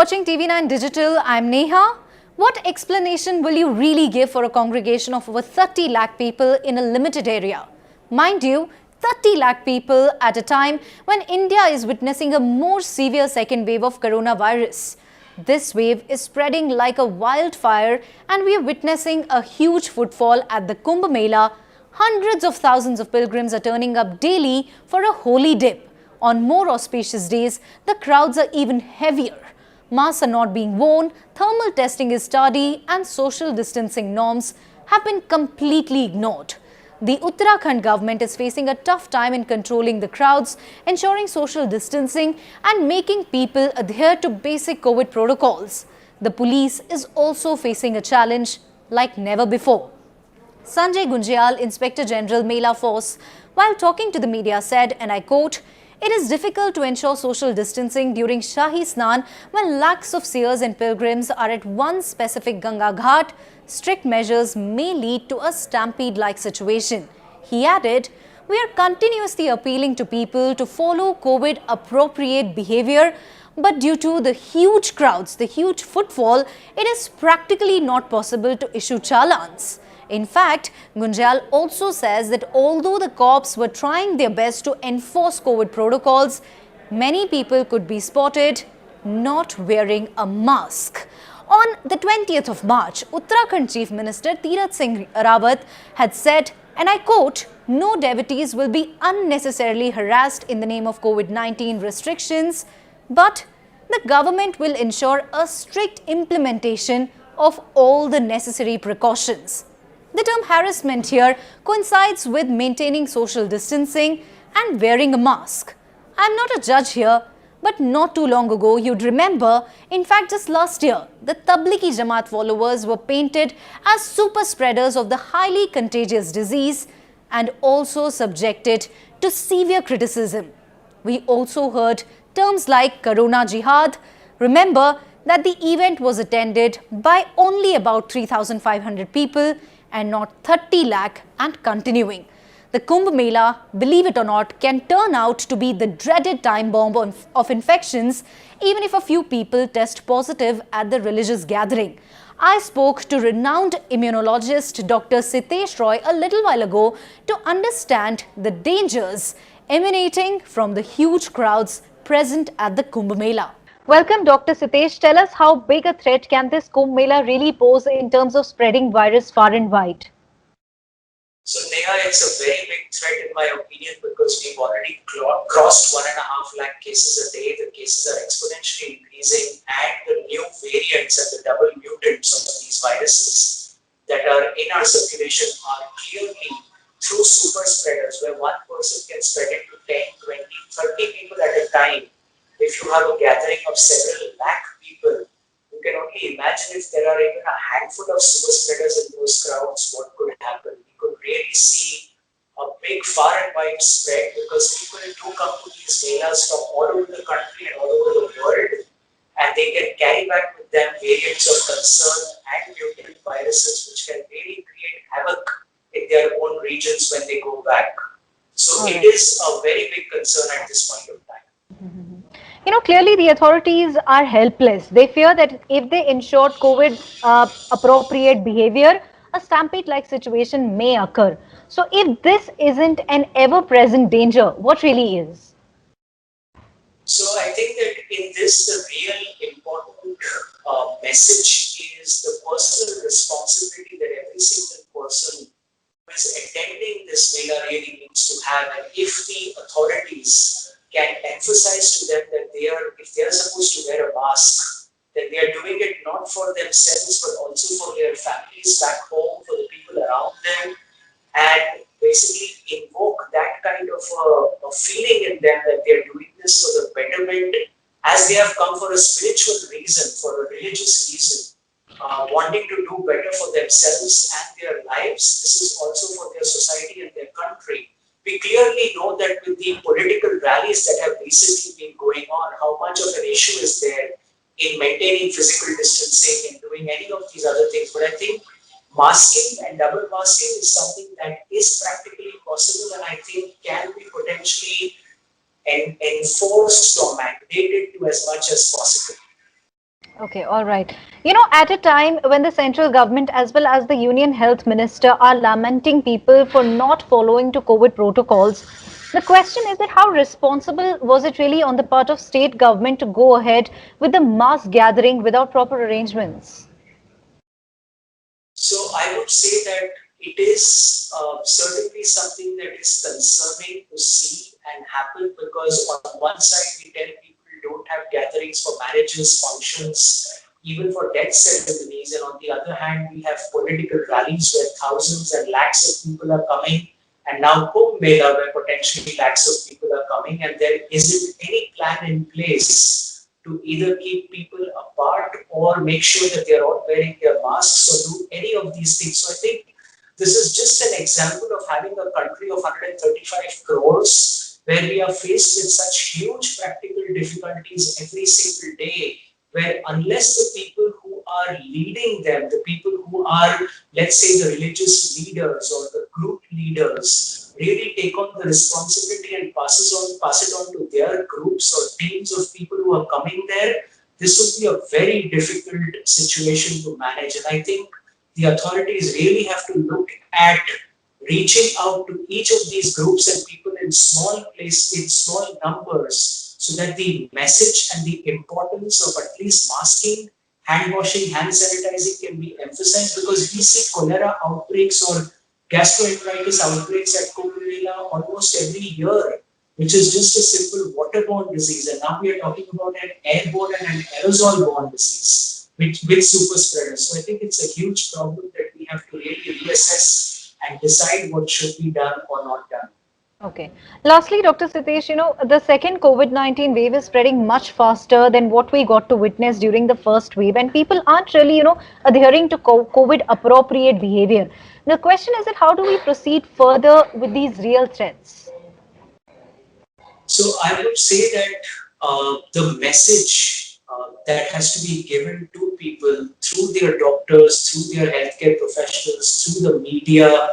watching TV9 Digital. I'm Neha. What explanation will you really give for a congregation of over 30 lakh people in a limited area? Mind you, 30 lakh people at a time when India is witnessing a more severe second wave of coronavirus. This wave is spreading like a wildfire and we are witnessing a huge footfall at the Kumbh Mela. Hundreds of thousands of pilgrims are turning up daily for a holy dip. On more auspicious days, the crowds are even heavier. Masks are not being worn, thermal testing is tardy, and social distancing norms have been completely ignored. The Uttarakhand government is facing a tough time in controlling the crowds, ensuring social distancing, and making people adhere to basic COVID protocols. The police is also facing a challenge like never before. Sanjay Gunjal, Inspector General Mela Force, while talking to the media said, and I quote, "It is difficult to ensure social distancing during Shahi Snan when lakhs of seers and pilgrims are at one specific Ganga Ghat. Strict measures may lead to a stampede-like situation." He added, "We are continuously appealing to people to follow COVID-appropriate behavior, but due to the huge crowds, the huge footfall, it is practically not possible to issue challans." In fact, Gunjal also says that although the cops were trying their best to enforce COVID protocols, many people could be spotted not wearing a mask. On the 20th of March, Uttarakhand Chief Minister Tirath Singh Rawat had said, and I quote, "No devotees will be unnecessarily harassed in the name of COVID-19 restrictions, but the government will ensure a strict implementation of all the necessary precautions." The term harassment here coincides with maintaining social distancing and wearing a mask. I'm not a judge here, but not too long ago, you'd remember, in fact just last year, the Tablighi Jamaat followers were painted as super spreaders of the highly contagious disease and also subjected to severe criticism. We also heard terms like Corona Jihad. Remember that the event was attended by only about 3,500 people and not 30 lakh and continuing. The Kumbh Mela, believe it or not, can turn out to be the dreaded time bomb of infections even if a few people test positive at the religious gathering. I spoke to renowned immunologist Dr Sitesh Roy a little while ago to understand the dangers emanating from the huge crowds present at the Kumbh Mela. Welcome, Dr. Sitesh. Tell us, how big a threat can this Kumbh Mela really pose in terms of spreading virus far and wide? So, Neha, it's a very big threat in my opinion because we've already crossed 1.5 lakh cases a day. The cases are exponentially increasing, and the new variants and the double mutants of these viruses that are in our circulation are clearly through super spreaders, where one person can spread it to 10, 20, 30 people at a time. If you have a gathering of several lakh people, you can only imagine if there are even a handful of super spreaders in those crowds, what could happen. We could really see a big far and wide spread because people do come to these melas from all over the country and all over the world, and they can carry back with them variants of concern and mutant viruses which can really create havoc in their own regions when they go back. So it is a very big concern at this point of time. You know, clearly the authorities are helpless. They fear that if they ensure COVID-appropriate behavior, a stampede-like situation may occur. So if this isn't an ever-present danger, what really is? So I think that in this, the real important message is the personal responsibility that every single person who is attending this mela really needs to have. And if the authorities can emphasize to them that if they are supposed to wear a mask, then they are doing it not for themselves but also for their families back home, for the people around them, and basically invoke that kind of a feeling in them that they are doing this for the betterment, as they have come for a spiritual reason, for a religious reason, wanting to do better for themselves and their lives. This is also for their society and their country. We clearly know that with the political rallies that have recently been going on, how much of an issue is there in maintaining physical distancing and doing any of these other things. But I think masking and double masking is something that is practically possible and I think can be potentially enforced or mandated to as much as possible. Okay, all right. At a time when the central government as well as the Union Health Minister are lamenting people for not following to COVID protocols, the question is that how responsible was it really on the part of state government to go ahead with the mass gathering without proper arrangements? So I would say that it is certainly something that is concerning to see and happen, because on one side we tell people don't have gatherings for marriages, functions, even for death ceremonies, and on the other hand we have political rallies where thousands and lakhs of people are coming, and now Kumbh Mela where potentially lakhs of people are coming, and there isn't any plan in place to either keep people apart or make sure that they're all wearing their masks or do any of these things. So I think this is just an example of having a country of 135 crores where we are faced with such huge practical difficulties every single day, where unless the people who are leading them, the people who are, let's say, the religious leaders or the group leaders, really take on the responsibility and pass it on to their groups or teams of people who are coming there, this would be a very difficult situation to manage. And I think the authorities really have to look at reaching out to each of these groups and people in small places, in small numbers, so that the message and the importance of at least masking, hand washing, hand sanitizing can be emphasized, because we see cholera outbreaks or gastroenteritis outbreaks at Kumbh Mela almost every year, which is just a simple waterborne disease. And now we are talking about an airborne and an aerosol-borne disease with super spreaders. So I think it's a huge problem that we have to really reassess and decide what should be done or not done. Okay. Lastly, Dr. Sitesh, the second COVID-19 wave is spreading much faster than what we got to witness during the first wave, and people aren't really, adhering to COVID appropriate behavior. The question is that how do we proceed further with these real threats? So I would say that the message that has to be given to people through their doctors, through their healthcare professionals, through the media,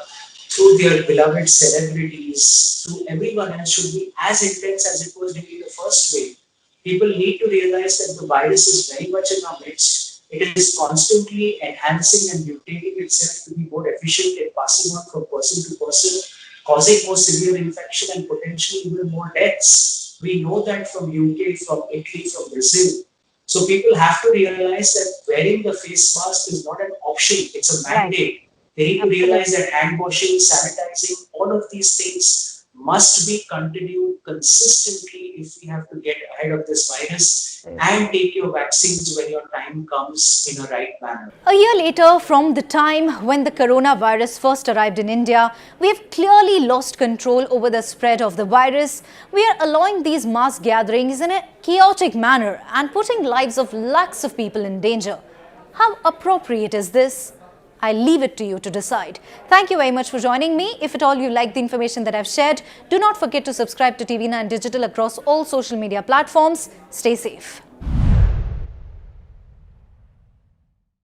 through their beloved celebrities, through everyone else, should be as intense as it was during the first wave. People need to realize that the virus is very much in our midst. It is constantly enhancing and mutating itself to be more efficient in passing on from person to person, causing more severe infection and potentially even more deaths. We know that from UK, from Italy, from Brazil. So people have to realize that wearing the face mask is not an option, it's a mandate. They need to realize that hand washing, sanitizing, all of these things must be continued consistently if we have to get ahead of this virus, and take your vaccines when your time comes in a right manner. A year later, from the time when the coronavirus first arrived in India, we have clearly lost control over the spread of the virus. We are allowing these mass gatherings in a chaotic manner and putting lives of lakhs of people in danger. How appropriate is this? I leave it to you to decide. Thank you very much for joining me. If at all you like the information that I've shared, do not forget to subscribe to TV9 Digital across all social media platforms. Stay safe.